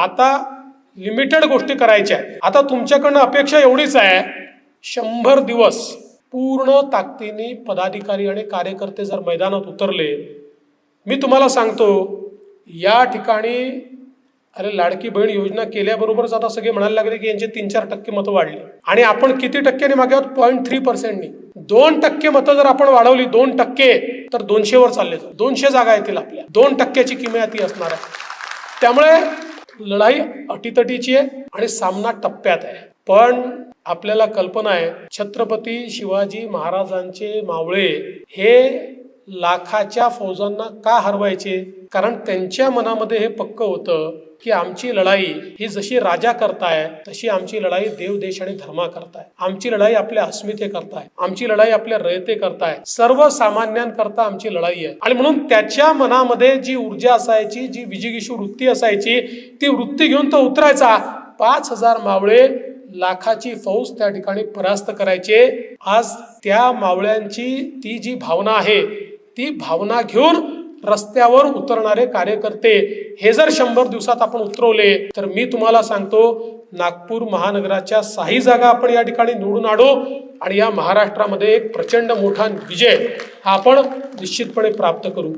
आता लिमिटेड गोष्टी करायच्या आहेत. आता तुमच्याकडनं अपेक्षा एवढीच आहे, 100 दिवस पूर्ण ताकदीने पदाधिकारी आणि कार्यकर्ते जर मैदानात उतरले, मी तुम्हाला सांगतो या ठिकाणी अरे लाडकी बहीण योजना केल्याबरोबरच आता सगळे म्हणायला लागले की यांचे 3-4% मतं वाढली. आणि आपण किती टक्क्याने मागे आहोत? 0.3%. 2% मतं जर आपण वाढवली, 2% तर 200 वर चालले. 200 जागा येतील आपल्या. 2%ची किमयाती असणार आहे. त्यामुळे लढाई अटीतटीची आहे आणि सामना टप्प्यात आहे. पण आपल्याला कल्पना आहे छत्रपती शिवाजी महाराजांचे मावळे हे लाखाच्या फौजांना का हरवायचे? कारण त्यांच्या मनामध्ये हे पक्क होतं की आमची लढाई ही जशी राजा करताय तशी आमची लढाई देव देश आणि धर्मा करताय. आमची लढाई आपल्या अस्मिते करताय. आमची लढाई आपल्या रयते करताय. सर्वसामान्यांकरता आमची लढाई आहे. आणि म्हणून त्याच्या मनामध्ये जी ऊर्जा असायची, जी विजिगीषू वृत्ती असायची, ती वृत्ती घेऊन तो उतरायचा. 5,000 मावळे लाखाची फौज त्या ठिकाणी परास्त करायचे. आज त्या मावळ्यांची ती जी भावना आहे ती भावना घेऊन रस्त्यावर उतरणारे कार्यकर्ते हे जर 100 दिवसात आपण उतरवले तर मी तुम्हाला सांगतो नागपूर महानगराच्या 6 जागा आपण या ठिकाणी निवडून आणू आणि या महाराष्ट्रामध्ये एक प्रचंड मोठा विजय हा आपण निश्चितपणे प्राप्त करू.